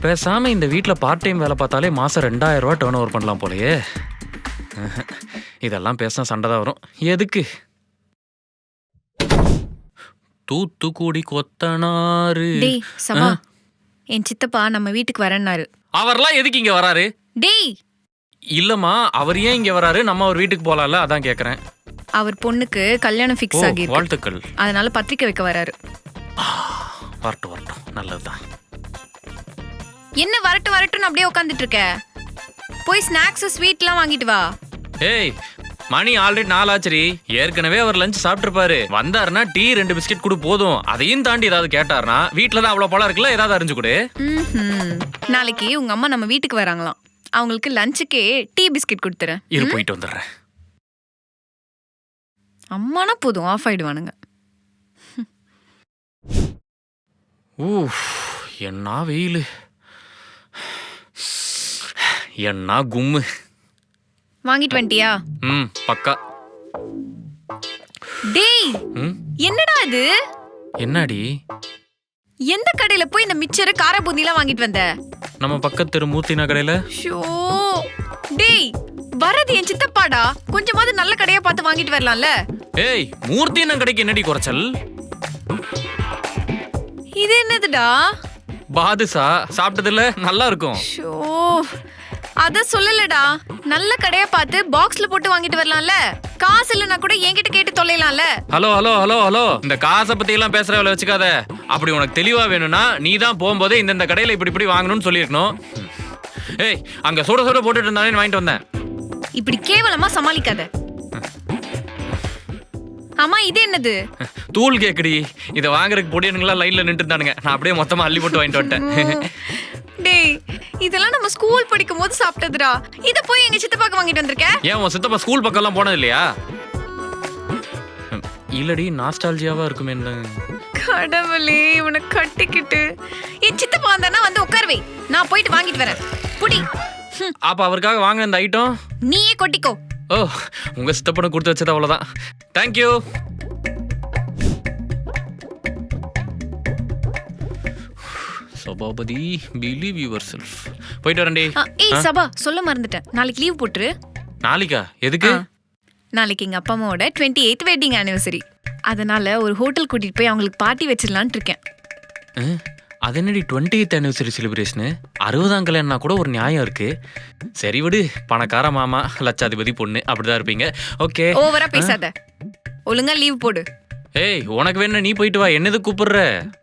பேசாம இந்த வீட்டில் பார்ட் டைம் வேலை பார்த்தாலே மாதம் 2000 ரூபா டர்ன் ஓவர் பண்ணலாம் போலயே. இதெல்லாம் பேசினா சண்டை தான் வரும். எதுக்கு? தூத்துக்குடி கொத்தனாரு. டேய் சபா, என் சித்தப்பா நம்ம வீட்டுக்கு வரேன்னாரு. அவர்லாம் எதுக்கு இங்க வராரு? டேய், இல்லம்மா, அவர் ஏன் இங்க வராரு? நம்ம அவர் வீட்டுக்கு போலாம்ல, அதான் கேக்குறேன். அவர் பொண்ணுக்கு கல்யாணம் ஃபிக்ஸ் ஆகிருக்கு. வாழ்த்துக்கள். அதனால பத்திரிக்கை வைக்க வராரு. வரட்டும் வரட்டும், நல்லதுதான். என்ன வரட்டுன்னு அப்படியே உட்காந்துட்டு இருக்க? போய் ஸ்நாக்ஸ் ஸ்வீட்லாம் வாங்கிட்டு வா. ஏய், மணி ஆல்ரெடி 4 ஆச்சுரி. ஏற்கனவே அவர் லஞ்ச் சாப்பிட்டுருப்பாரு. வந்தாருன்னா டீ 2 பிஸ்கெட் கொடு போதும். அதையும் தாண்டி ஏதாவது கேட்டாருன்னா வீட்டுல தான் அவ்வளவு பழம் இருக்குல்ல, ஏதாவது அறிஞ்சு கொடு. நாளைக்கு உங்க அம்மா நம்ம வீட்டுக்கு வராங்களாம். அவங்களுக்கு லஞ்சுக்கே டீ பிஸ்கெட் கொடுத்துறேன். இரு, போயிட்டு வந்துடுறேன். அம்மானா போதும், ஆஃப் ஆயிடுவானுங்க. என்ன வெயில், என்ன கும்மு. வாங்கிட்டு வந்துட்டியா? பக்கா. டேய், என்னடா இது? என்னடி? எந்த கடையில போய் இந்த மிச்சர் கார பூந்திலாம் வாங்கிட்டு வந்த? நம்ம பக்கத்து தெரு மூர்த்தினா கடையில. ஷோ டேய், வரது என் சித்தப்பாடா. கொஞ்சமாவது நல்ல கடையா பார்த்து வாங்கிட்டு வரலாம்ல. ஏய், மூர்த்தினா கடைக்கு என்னடி குறைச்சல்? இது என்னதுடா? பாதுஷா. சாப்பிட்டதில்ல, நல்லா இருக்கும். ஷோ அத சொல்லலடா. நல்ல கடையா பார்த்து பாக்ஸ்ல போட்டு வாங்கிட்டு வரலாம்ல. காசு இல்லனா கூட என்கிட்ட கேட்டு தொலைலாம்ல. ஹலோ ஹலோ ஹலோ ஹலோ, இந்த காசை பத்தி எல்லாம் பேசுற வேலை வச்சுக்காத. அப்படி உனக்கு தெளிவா வேணும்னா நீ தான் போகும்போதே இந்த கடையில இப்படி வாங்கணும்னு சொல்லிருக்கணும். ஏய், அங்க சுட சுட போட்டுட்டு இருந்தானே வாங்கிட்டு வந்தேன். இப்படி கேவலமா சமாளிக்காத. ஆமா, இது என்னது? தூள் கேக்குடி. இத வாங்குறதுக்கு பொடியனுங்களா லைன்ல நின்று இருந்தானுங்க. நான் அப்படியே மொத்தமா அள்ளி போட்டு வாங்கிட்டு வந்துட்டேன். டேய், இதெல்லாம் நம்ம ஸ்கூல் படிக்கும் போது சாப்பிட்டதுடா. இத போய் எங்க சித்தப்பாக்கு வாங்கிட்டு வந்திருக்க? ஏன் உன் சித்தப்பா ஸ்கூல் பக்கம் எல்லாம் போனது இல்லையா? இல்லடி, நாஸ்டாலஜியாவா இருக்குமே. கடவுளே, உன்னை கட்டிக்கிட்டு. என் சித்தப்பா வந்தானா வந்து உட்காருவே. நான் போயிட்டு வாங்கிட்டு வரேன். புடி. அப்ப அவருக்காக வாங்க இந்த ஐட்டம் நீயே கொட்டிக்கோ. ஓ, உங்க சித்தப்பனை கொடுத்து வச்சது அவ்வளவுதான். Thank you. Sabapathi, believe yourself. போயிட்டு வரேன்டி. ஏய் சபா, சொல்ல மறந்துட்டேன். நாளைக்கு லீவ் போட்டுரு. நாளைக்கா? எதுக்கு? நாளைக்கு எங்க அப்பா அம்மாவோட 28th வெட்டிங் ஆனிவர்சரி. அதனால ஒரு ஹோட்டல் கூட்டிட்டு போய் அவங்களுக்கு பார்ட்டி வச்சிடலான்னு இருக்கேன். அது என்னடி 28th ஆனிவர்சரி செலிப்ரேஷனு? 60ஆம் கல்யாணம்னா கூட ஒரு நியாயம் இருக்கு. சரி விடு, பணக்கார மாமா, லட்சாதிபதி பொண்ணு, அப்படிதான் இருப்பீங்க. ஓகே, ஓவரா பேசாத. ஒழுங்கா லீவ் போடு. ஏய், உனக்கு வேணா நீ போயிட்டு வா. என்னது கூப்பிடுற?